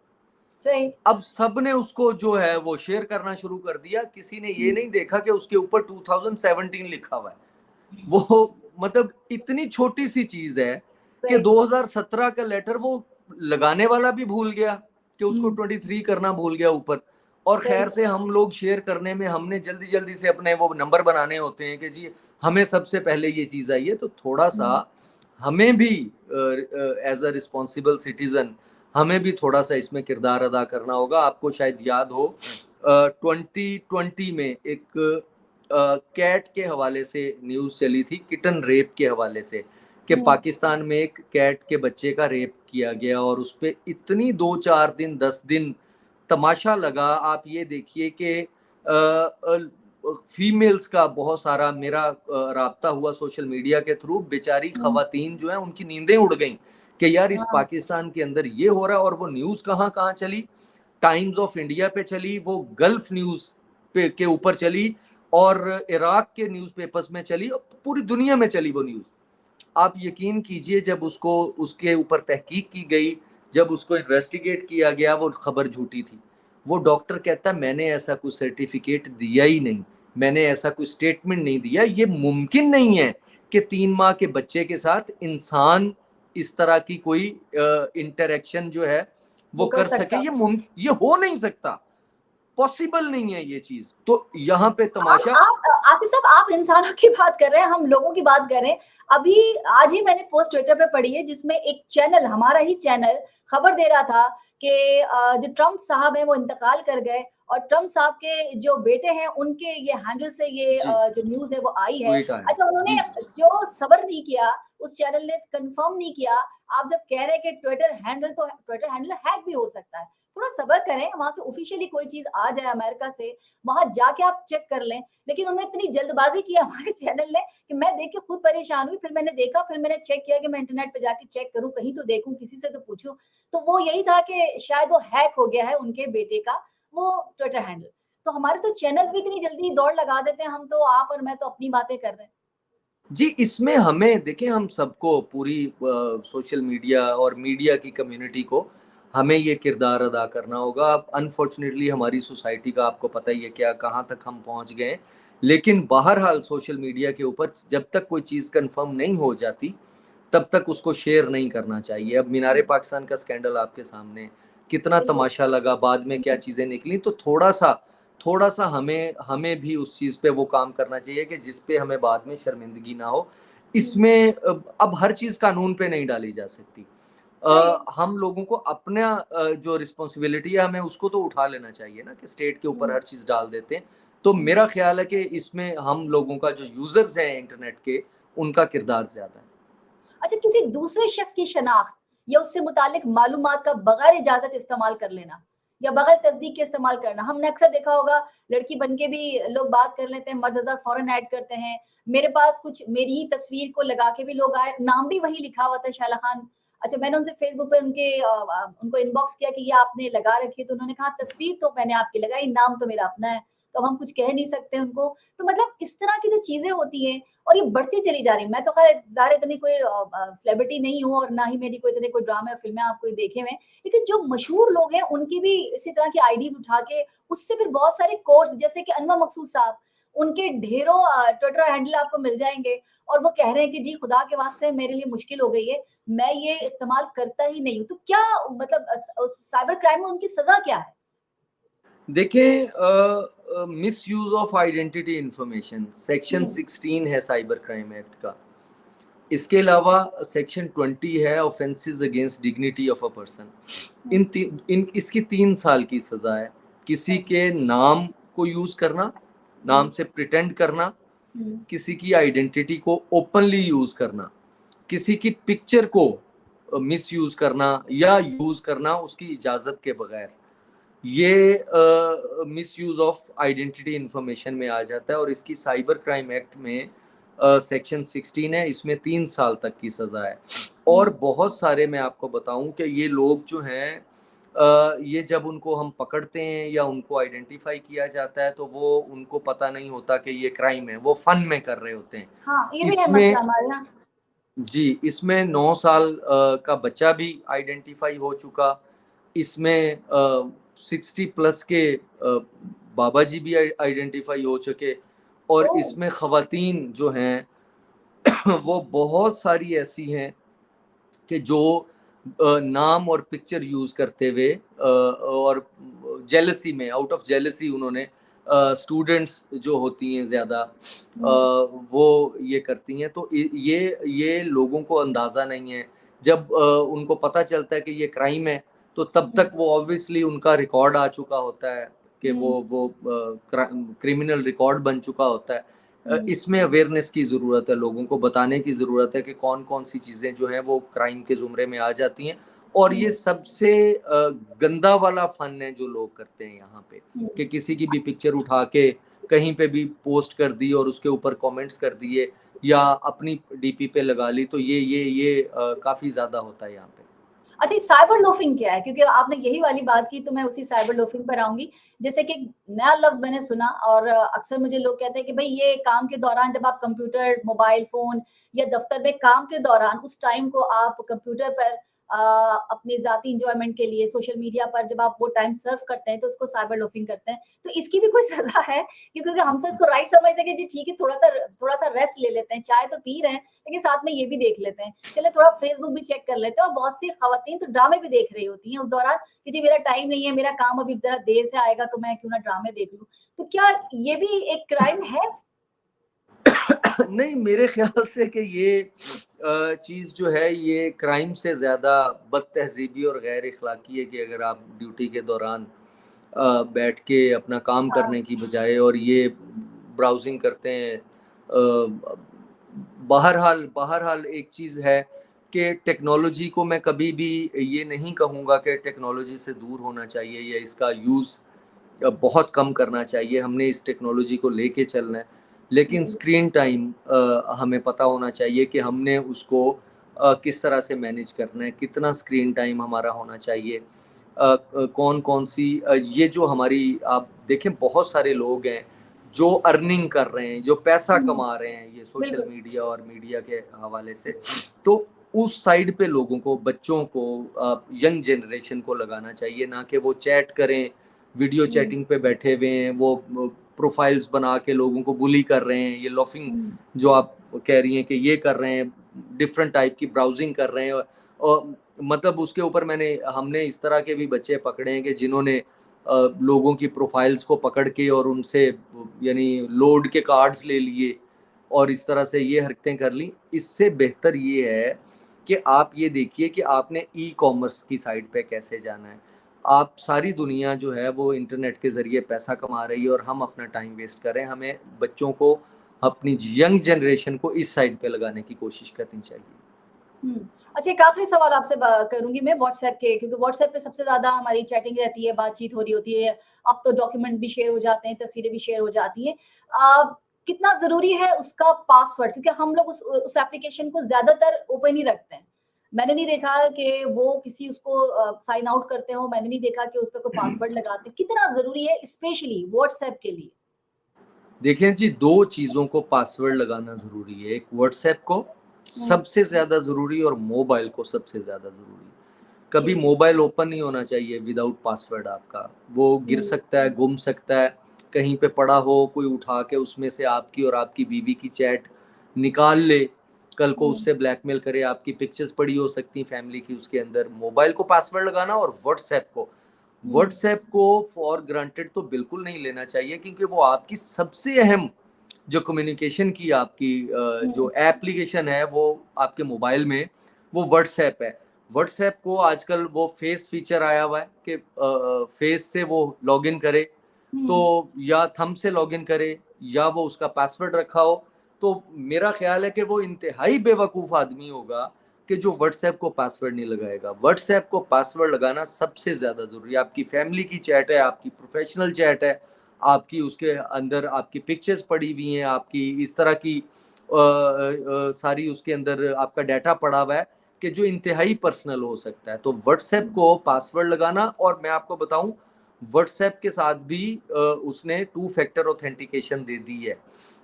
सही। अब सबने उसको जो है वो शेयर करना शुरू कर दिया। किसी ने ये हुँ, नहीं देखा कि उसके ऊपर 2017 लिखा हुआ है। वो मतलब इतनी छोटी सी चीज है कि सही। 2017 का लेटर वो लगाने वाला भी भूल गया, कि उसको हुँ, 23 करना भूल गया ऊपर। और सही। खैर से हम लोग शेयर करने में हमने जल्दी जल्दी से अपने वो नंबर बनाने होते हैं कि जी हमें सबसे पहले ये चीज आई है। तो थोड़ा सा हुँ, हमें भी एज अ रिस्पॉन्सिबल सिटीजन हमें भी थोड़ा सा इसमें किरदार अदा करना होगा। आपको शायद याद हो 2020 में एक कैट के हवाले से न्यूज़ चली थी, किटन रेप के हवाले से, कि हम्म, पाकिस्तान में एक कैट के बच्चे का रेप किया गया और उस पे इतनी 2-4 दिन 10 दिन तमाशा लगा। आप ये देखिए कि फीमेल्स का बहुत सारा मेरा राब्ता हुआ सोशल मीडिया के थ्रू, बेचारी हम्म, खवातीन जो है उनकी नींदें उड़ गई कि यार इस हाँ, पाकिस्तान के अंदर ये हो रहा है। और वो न्यूज़ कहाँ कहाँ चली, टाइम्स ऑफ इंडिया पे चली, वो गल्फ न्यूज़ पे के ऊपर चली, और इराक के न्यूज़पेपर्स में चली, और पूरी दुनिया में चली वो न्यूज़। आप यकीन कीजिए जब उसको उसके ऊपर तहकीक की गई, जब उसको इन्वेस्टिगेट किया गया, वो खबर झूठी थी। वो डॉक्टर कहता है मैंने ऐसा कुछ सर्टिफिकेट दिया ही नहीं, मैंने ऐसा कुछ स्टेटमेंट नहीं दिया, ये मुमकिन नहीं है कि 3 माह के बच्चे के साथ इंसान इस तरह की कोई इंटरेक्शन जो है वो वो कर कर सके, सकता। ये हो नहीं सकता, पॉसिबल नहीं है ये चीज। तो यहाँ पे तमाशा। आप आसिफ साहब, आप इंसानों की बात कर रहे हैं, हम लोगों की बात कर रहे हैं। अभी आज ही मैंने पोस्ट ट्विटर पे पढ़ी है जिसमें एक चैनल, हमारा ही चैनल, खबर दे रहा था कि जो ट्रम्प साहब हैं वो इंतकाल कर गए, और ट्रम्प साहब के जो बेटे हैं उनके ये हैंडल से ये जी, जो न्यूज है वो आई है। ट्वीट आया। अच्छा, उन्होंने जी जी। जो सबर नहीं किया, उस चैनल ने कंफर्म नहीं किया। आप जब कह रहे हैं कि ट्विटर हैंडल हैक भी हो सकता है, थोड़ा सबर करें, वहां से ऑफिशियली कोई चीज आ जाए अमेरिका से, वहां जाके आप चेक कर लें। लेकिन उन्होंने इतनी जल्दबाजी की हमारे चैनल ने कि मैं देख के खुद परेशान हुई। फिर मैंने देखा, फिर मैंने चेक किया कि मैं इंटरनेट पे जाके चेक करूं, कहीं तो देखूं, किसी से तो पूछूं। तो वो यही था कि शायद वो हैक हो गया है उनके बेटे का वो ट्विटर हैंडल। तो हमारे तो चैनल्स भी इतनी जल्दी दौड़ लगा देते हैं, हम तो, आप और मैं तो अपनी बातें कर रहे हैं। जी, इसमें हमें देखिए, हम सबको पूरी सोशल मीडिया और मीडिया की कम्युनिटी को हमें ये किरदार अदा करना होगा। अब अनफॉर्चुनेटली हमारी सोसाइटी का आपको पता ही है क्या, कहाँ तक हम पहुँच गए हैं। लेकिन बहरहाल सोशल मीडिया के ऊपर जब तक कोई चीज़ कंफर्म नहीं हो जाती, तब तक उसको शेयर नहीं करना चाहिए। अब मीनारे पाकिस्तान का स्कैंडल आपके सामने, कितना बिल्कुल। तमाशा लगा, बाद में क्या चीज़ें निकली, तो थोड़ा सा हमें हमें भी उस चीज़ पे वो काम करना चाहिए कि जिस पे हमें बाद में शर्मिंदगी ना हो। इसमें अब हर चीज़ कानून पे नहीं डाली जा सकती। सही है। हम लोगों को अपना जो रिस्पॉन्सिबिलिटी है हमें उसको तो उठा लेना चाहिए ना, कि स्टेट के ऊपर हम्म, हर चीज़ डाल देते हैं। तो हम्म। मेरा ख्याल है कि इसमें हम लोगों का जो यूज़र्स हैं इंटरनेट के, उनका किरदार ज़्यादा है। अच्छा, किसी दूसरे शख्स की शनाख्त या उससे मुतालिक मालूमात का बगैर इजाजत इस्तेमाल कर लेना या बगैर तस्दीक के इस्तेमाल करना, हमने अक्सर देखा होगा, लड़की बन के भी लोग बात कर लेते हैं, मर्द हज़ार फौरन ऐड करते हैं। मेरे पास कुछ मेरी ही तस्वीर को लगा के भी लोग आए, नाम भी वही लिखा हुआ था, शैला खान। अच्छा, मैंने उनसे फेसबुक पे उनको इनबॉक्स किया कि ये आपने लगा रखी है, तो उन्होंने कहा तस्वीर तो मैंने आपकी लगाई, नाम तो मेरा अपना है, तो अब हम कुछ कह नहीं सकते उनको। तो मतलब इस तरह की जो चीजें होती हैं, और ये बढ़ती चली जा रही है। मैं तो खैर ज़ाहिर इतनी कोई सेलिब्रिटी नहीं हूँ, और ना ही मेरी कोई इतने कोई ड्रामे और फ़िल्में आप कोई देखे हुए हैं। लेकिन जो मशहूर लोग हैं, उनकी भी इसी तरह की आईडीज़ उठा के उससे फिर बहुत सारे कोट्स, जैसे कि अनवर मकसूद साहब, उनके ढेरों ट्विटर हैंडल आपको मिल जाएँगे, और वो कह रहे हैं कि जी खुदा के वास्ते मेरे लिए मुश्किल हो गई है, मैं ये इस्तेमाल करता ही नहीं हूँ। तो क्या मतलब साइबर क्राइम में उनकी सज़ा क्या है? देखें, misuse of identity information section हुँ, 16 है साइबर क्राइम एक्ट का। इसके अलावा सेक्शन 20 है, offences against dignity of a person. हुँ, इन इसकी 3 साल की सज़ा है। किसी सही। के नाम को यूज़ करना, हुँ, नाम से प्रिटेंड करना, हुँ, किसी की आइडेंटिटी को ओपनली यूज़ करना, किसी की पिक्चर को मिस यूज़ करना या यूज़ करना उसकी इजाज़त के बगैर, ये miss use of identity information में आ जाता है। और इसकी साइबर क्राइम एक्ट में सेक्शन 16 है, इसमें 3 साल तक की सज़ा है। और हुँ, बहुत सारे मैं आपको बताऊं कि ये लोग जो हैं, ये जब उनको हम पकड़ते हैं या उनको आइडेंटिफाई किया जाता है, तो वो उनको पता नहीं होता कि ये क्राइम है, वो फन में कर रहे होते हैं। हाँ, ये भी है इसमें मसला हमारे यहाँ। जी, इसमें 9 साल का बच्चा भी आइडेंटिफ़ाई हो चुका। इसमें 60 प्लस के बाबा जी भी आइडेंटिफ़ाई हो चुके। और ओह! इसमें ख़वातीन जो हैं वो बहुत सारी ऐसी हैं कि जो नाम और पिक्चर यूज़ करते हुए और जेलसी में, आउट ऑफ जेलसी उन्होंने स्टूडेंट्स जो होती हैं ज़्यादा, हुँ, वो ये करती हैं। तो ये लोगों को अंदाज़ा नहीं है। जब उनको पता चलता है कि ये क्राइम है, तो तब हुँ। तक वो ऑब्वियसली उनका रिकॉर्ड आ चुका होता है। कि वो क्रिमिनल रिकॉर्ड बन चुका होता है। इसमें अवेयरनेस की ज़रूरत है, लोगों को बताने की ज़रूरत है कि कौन कौन सी चीज़ें जो हैं वो क्राइम के ज़ुमरे में आ जाती हैं। और ये सबसे गंदा वाला फन है जो लोग करते हैं यहाँ पे, कि किसी की भी पिक्चर उठा के कहीं पे भी पोस्ट कर दी और उसके ऊपर कमेंट्स कर दिए या अपनी डीपी पे लगा ली, तो ये काफ़ी ज़्यादा होता है यहाँ पे। अच्छा, साइबर लोफिंग क्या है? क्योंकि आपने यही वाली बात की तो मैं उसी साइबर लोफिंग पर आऊँगी। जैसे कि एक नया लफ्ज़ मैंने सुना और अक्सर मुझे लोग कहते हैं कि भई ये काम के दौरान जब आप कंप्यूटर, मोबाइल फ़ोन या दफ़्तर में काम के दौरान उस टाइम को आप कंप्यूटर पर अपने ज़ाती एन्जॉयमेंट के लिए सोशल मीडिया पर जब आप वो टाइम सर्व करते हैं तो उसको साइबर लोफिंग करते हैं। तो इसकी भी कोई सज़ा है? क्योंकि हम तो इसको राइट समझते हैं कि जी ठीक है थोड़ा-सा रेस्ट ले लेते हैं, चाय तो पी रहे हैं लेकिन साथ में ये भी देख लेते हैं। चलिए थोड़ा फेसबुक भी चेक कर लेते हैं और बहुत सी खवातीन तो ड्रामे भी देख रही होती हैं उस दौरान कि जी मेरा टाइम नहीं है, मेरा काम अभी ज़रा देर से आएगा तो मैं क्यों ना ड्रामे देख लूँ। तो क्या ये भी एक क्राइम है? नहीं, मेरे ख्याल से कि ये चीज़ जो है ये क्राइम से ज़्यादा बदतहज़ीबी और गैर इख़लाक़ी है कि अगर आप ड्यूटी के दौरान बैठ के अपना काम हाँ, करने की बजाय और ये ब्राउज़िंग करते हैं। बहरहाल एक चीज़ है कि टेक्नोलॉजी को मैं कभी भी ये नहीं कहूँगा कि टेक्नोलॉजी से दूर होना चाहिए या इसका यूज़ बहुत कम करना चाहिए, हमने इस टेक्नोलॉजी को लेके चलना है। लेकिन जी, स्क्रीन टाइम हमें पता होना चाहिए कि हमने उसको किस तरह से मैनेज करना है, कितना स्क्रीन टाइम हमारा होना चाहिए। कौन-कौन सी ये जो हमारी आप देखें बहुत सारे लोग हैं, जो अर्निंग कर रहे हैं, जो पैसा हुँ, कमा रहे हैं, ये सोशल बिल्कुल। मीडिया और मीडिया के हवाले से। तो उस साइड पे लोगों को, बच्चों को यंग जनरेशन को लगाना चाहिए, ना कि वो चैट करें, वीडियो हुँ, चैटिंग पे बैठे हुए हैं, वो प्रोफाइल्स बना के लोगों को बुली कर रहे हैं, ये लॉफ़िंग हुँ, जो आप कह रही हैं कि ये कर रहे हैं, डिफरेंट टाइप की ब्राउज़िंग कर रहे हैं। और मतलब उसके ऊपर हमने इस तरह के भी बच्चे पकड़े हैं कि जिन्होंने लोगों की प्रोफाइल्स को पकड़ के और उनसे यानी लोड के कार्ड्स ले लिए और इस तरह से ये हरकतें कर ली। इससे बेहतर ये है कि आप ये देखिए कि आपने ई-कॉमर्स की साइट पे कैसे जाना है। आप सारी दुनिया जो है वो इंटरनेट के ज़रिए पैसा कमा रही है और हम अपना टाइम वेस्ट कर रहे हैं। हमें बच्चों को, अपनी यंग जनरेशन को इस साइड पे लगाने की कोशिश करनी चाहिए। हुँ। अच्छा एक आखिरी सवाल आपसे ब करूँगी मैं व्हाट्सएप के क्योंकि व्हाट्सएप पे सबसे ज़्यादा हमारी चैटिंग रहती है, बातचीत हो रही होती है। अब तो डॉक्यूमेंट्स भी शेयर हो जाते हैं, तस्वीरें भी शेयर हो जाती हैं। कितना ज़रूरी है उसका पासवर्ड? क्योंकि हम लोग उस एप्लीकेशन को ज़्यादातर ओपन ही रखते हैं। मैंने नहीं देखा कि वो किसी उसको साइन आउट करते हो, मैंने नहीं देखा कि उस पे कोई पासवर्ड लगाते हैं। कितना ज़रूरी है स्पेशली व्हाट्सएप के लिए? देखिए जी, 2 चीज़ों को पासवर्ड लगाना ज़रूरी है। एक व्हाट्सएप को हुँ, सबसे ज़्यादा ज़रूरी और मोबाइल को सबसे ज़्यादा ज़रूरी। कभी ठीक है। मोबाइल ओपन नहीं होना चाहिए विदाउट पासवर्ड आपका। वो गिर हुँ, सकता है, गुम सकता है, कहीं पे पड़ा हो, कोई उठा के उसमें से आपकी और आपकी बीवी की चैट निकाल ले, कल को हुँ, उससे ब्लैकमेल करे, आपकी पिक्चर्स पड़ी हो सकती हैं फैमिली की उसके अंदर। मोबाइल को पासवर्ड लगाना और हुँ, व्हाट्सऐप को फॉर ग्रांटेड तो बिल्कुल नहीं लेना चाहिए, क्योंकि वो आपकी सबसे अहम जो कम्युनिकेशन की आपकी हुँ, जो एप्लीकेशन है वो आपके मोबाइल में, वो व्हाट्सऐप है। व्हाट्सऐप को आजकल वो फेस फीचर आया हुआ है कि फेस से वो लॉगिन करे, हुँ, तो या थंब से लॉगिन करे या वो उसका पासवर्ड रखा हो। तो मेरा ख़्याल है कि वो इंतहाई बेवकूफ़ आदमी होगा कि जो व्हाट्सऐप को पासवर्ड नहीं लगाएगा। व्हाट्सऐप को पासवर्ड लगाना सबसे ज़्यादा ज़रूरी है। आपकी फैमिली की चैट है, आपकी प्रोफ़ेशनल चैट है, आपकी उसके अंदर आपकी पिक्चर्स पड़ी हुई हैं, आपकी इस तरह की सारी उसके अंदर आपका डाटा पड़ा हुआ है कि जो इंतहाई पर्सनल हो सकता है। तो व्हाट्सऐप हुँ। को पासवर्ड लगाना, और मैं आपको बताऊँ, व्हाट्सऐप के साथ भी उसने टू फैक्टर ऑथेंटिकेशन दे दी है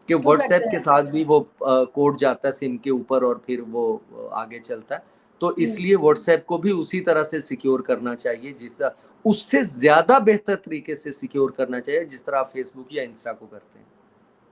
कि टू व्हाट्सऐप फैक्टर के है। साथ भी वो कोड जाता है सिम के ऊपर और फिर वो आगे चलता है। तो हुँ, इसलिए व्हाट्सऐप को भी उसी तरह से सिक्योर करना चाहिए, जिस तरह उससे ज़्यादा बेहतर तरीके से सिक्योर करना चाहिए जिस तरह आप फेसबुक या इंस्टा को करते हैं।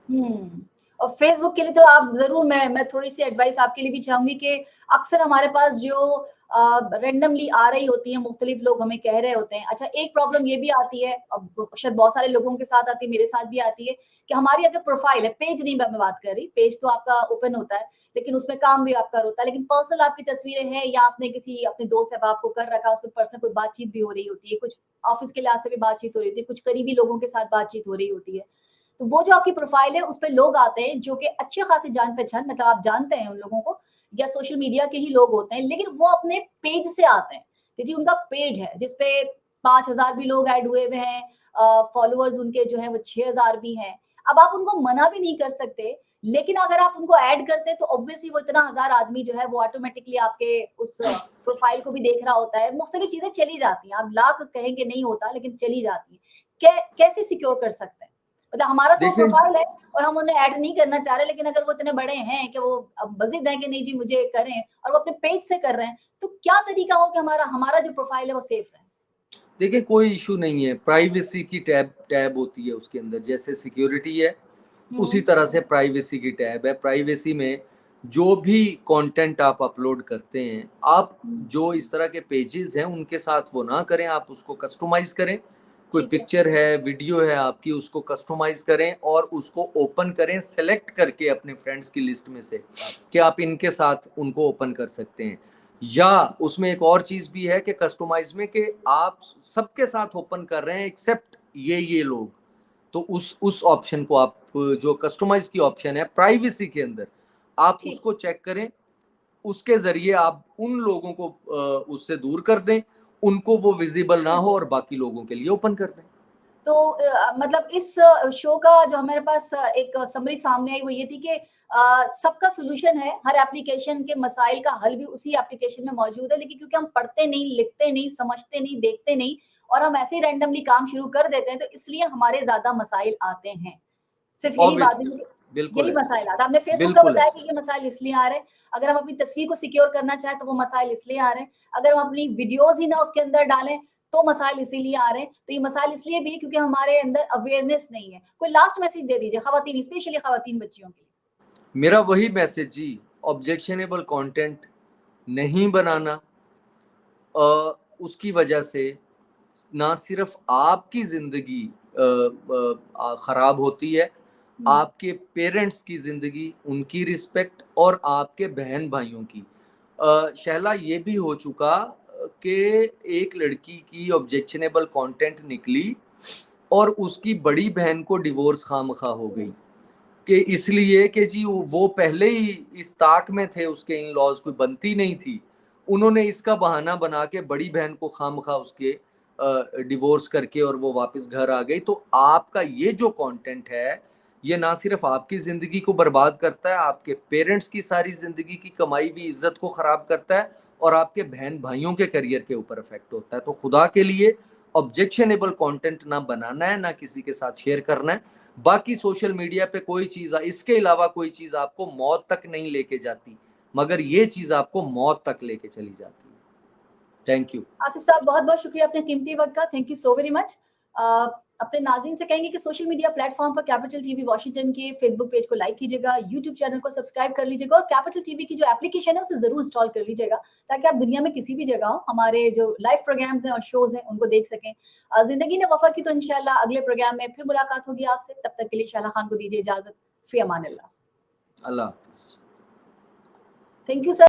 हुँ। और फेसबुक के लिए तो आप ज़रूर, मैं थोड़ी-सी एडवाइस आपके लिए भी चाहूँगी कि अक्सर हमारे पास जो रैंडमली आ रही होती हैं, मुख्तलिफ लोग हमें कह रहे होते हैं। अच्छा, एक प्रॉब्लम ये भी आती है, अब शायद बहुत सारे लोगों के साथ आती है, मेरे साथ भी आती है, कि हमारी अगर प्रोफाइल है, पेज नहीं मैं बात कर रही, पेज तो आपका ओपन होता है, लेकिन उसमें काम भी आपका होता है, लेकिन पर्सनल आपकी तस्वीरें हैं या आपने किसी अपने दोस्त अहबाब को कर रखा है, उसमें पर्सनल कोई बातचीत भी हो रही होती है, कुछ ऑफिस के लिहाज से भी बातचीत हो रही होती है, कुछ करीबी लोगों के साथ बातचीत हो रही होती है। तो वो जो आपकी प्रोफाइल है, उस पे लोग आते हैं जो कि अच्छे खासे जान-पहचान, मतलब आप जानते हैं उन लोगों को या सोशल मीडिया के ही लोग होते हैं, लेकिन वो अपने पेज से आते हैं कि जी उनका पेज है जिसपे 5,000 भी लोग ऐड हुए हुए हैं, फॉलोअर्स उनके जो हैं वो 6,000 भी हैं। अब आप उनको मना भी नहीं कर सकते, लेकिन अगर आप उनको ऐड करते हैं तो ऑब्वियसली वो इतना हज़ार आदमी जो है वो ऑटोमेटिकली आपके उस प्रोफाइल को भी देख रहा होता है। मुख्तलिफ चीज़ें चली जाती हैं, आप लाख कहेंगे नहीं होता, लेकिन चली जाती हैं। कैसे सिक्योर कर सकते हैं? मतलब हमारा तो देखिए प्रोफाइल है और हम उन्हें ऐड नहीं करना चाह रहे, लेकिन अगर वो इतने बड़े हैं कि वो अब ज़िद है कि नहीं जी मुझे करें और वो अपने पेज से कर रहे हैं, तो क्या तरीका हो कि हमारा हमारा जो प्रोफाइल है वो सेफ रहे? देखिए कोई इशू नहीं है, प्राइवेसी की टैब टैब होती है उसके अंदर, जैसे सिक्योरिटी है उसी हुँ, तरह से प्राइवेसी की टैब है। प्राइवेसी में जो भी कंटेंट आप अपलोड करते हैं, आप हुँ, जो इस तरह के पेजेस हैं उनके साथ वो ना करें, आप उसको कस्टमाइज़ करें। कोई ठीक है, पिक्चर है, वीडियो है आपकी, उसको कस्टमाइज़ करें और उसको ओपन करें सेलेक्ट करके अपने फ्रेंड्स की लिस्ट में से कि आप इनके साथ उनको ओपन कर सकते हैं। या उसमें एक और चीज़ भी है कि कस्टमाइज़ में कि आप सबके साथ ओपन कर रहे हैं एक्सेप्ट ये लोग। तो उस ऑप्शन को आप, जो कस्टमाइज़ की ऑप्शन है प्राइवेसी के अंदर, आप ठीक। उसको चेक करें। उसके ज़रिए आप उन लोगों को उससे दूर कर दें, उनको वो विज़िबल ना हो और बाकी लोगों के लिए ओपन कर दें। तो मतलब इस शो का जो हमारे पास एक समरी सामने आई वो ये थी कि सबका सॉल्यूशन है, हर एप्लीकेशन के मसाइल का हल भी उसी एप्लीकेशन में मौजूद है, लेकिन क्योंकि हम पढ़ते नहीं, लिखते नहीं, समझते नहीं, देखते नहीं और हम ऐसे ही रैंडमली काम शुरू कर देते हैं, तो इसलिए हमारे ज़्यादा मसाइल आते हैं। सिर्फ यही बात है, ऑब्वियसली, बिल्कुल यही ऐसा मसाइल है, आता है। आपने फेसबुक का बिल्कुल बताया ऐसा कि है। ये मसाइल इसलिए आ रहे हैं, अगर हम अपनी तस्वीर को सिक्योर करना चाहें तो वो मसाइल इसलिए आ रहे हैं, अगर हम अपनी वीडियोज़ ही ना उसके अंदर डालें तो मसाइल इसीलिए आ रहे हैं। तो ये मसाइल इसलिए भी है क्योंकि हमारे अंदर अवेयरनेस नहीं है। कोई लास्ट मैसेज दे दीजिए खवातीन, स्पेशली खवातीन बच्चियों के लिए। मेरा वही मैसेज जी, ऑब्जेक्शनेबल कंटेंट नहीं बनाना। उसकी वजह से ना सिर्फ आपकी ज़िंदगी ख़राब होती है, हुँ, आपके पेरेंट्स की ज़िंदगी, उनकी रिस्पेक्ट और आपके बहन-भाइयों की। शैला ये भी हो चुका कि एक लड़की की ऑब्जेक्शनेबल कंटेंट निकली और उसकी बड़ी बहन को डिवोर्स खामख़ा हो ओह! गई। कि इसलिए कि जी वो पहले ही इस ताक में थे, उसके इन-लॉज़ कोई बनती नहीं थी। उन्होंने इसका बहाना बना के बड़ी बहन को खामख़ा उसके डिवोर्स करके और वो वापस घर आ गई। तो आपका ये जो कंटेंट है, ये ना सिर्फ़ आपकी ज़िंदगी को बर्बाद करता है, आपके पेरेंट्स की सारी ज़िंदगी की कमाई हुई इज़्ज़त को ख़राब करता है और आपके बहन-भाइयों के करियर के ऊपर इफ़ेक्ट होता है। तो खुदा के लिए ऑब्जेक्शनेबल कंटेंट ना बनाना है, ना किसी के साथ शेयर करना है। बाकी सोशल मीडिया पे कोई चीज़, इसके अलावा कोई चीज़ आपको मौत तक नहीं लेके जाती, मगर ये चीज़ आपको मौत तक लेके चली जाती है। Thank you. आसिफ साहब बहुत-बहुत शुक्रिया अपने कीमती वक़्त का। Thank you so very much. अपने नाज़रीन से कहेंगे कि सोशल मीडिया प्लेटफ़ॉर्म पर कैपिटल टीवी वॉशिंगटन के फ़ेसबुक पेज को लाइक कीजिएगा, यूट्यूब चैनल को सब्सक्राइब कर लीजिएगा और कैपिटल टीवी की जो एप्लीकेशन है उसे ज़रूर इंस्टॉल कर लीजिएगा, ताकि आप दुनिया में किसी भी जगह हो, हमारे जो लाइव प्रोग्राम्स हैं और शोज़ हैं उनको देख सकें। ज़िंदगी ने वफ़ा की तो इंशाअल्लाह अगले प्रोग्राम में फिर मुलाकात होगी आपसे, तब तक के लिए शाला खान को दीजिए इजाज़त। फ़ी अमान अल्लाह। अल्लाह हाफ़िज़। Thank you sir.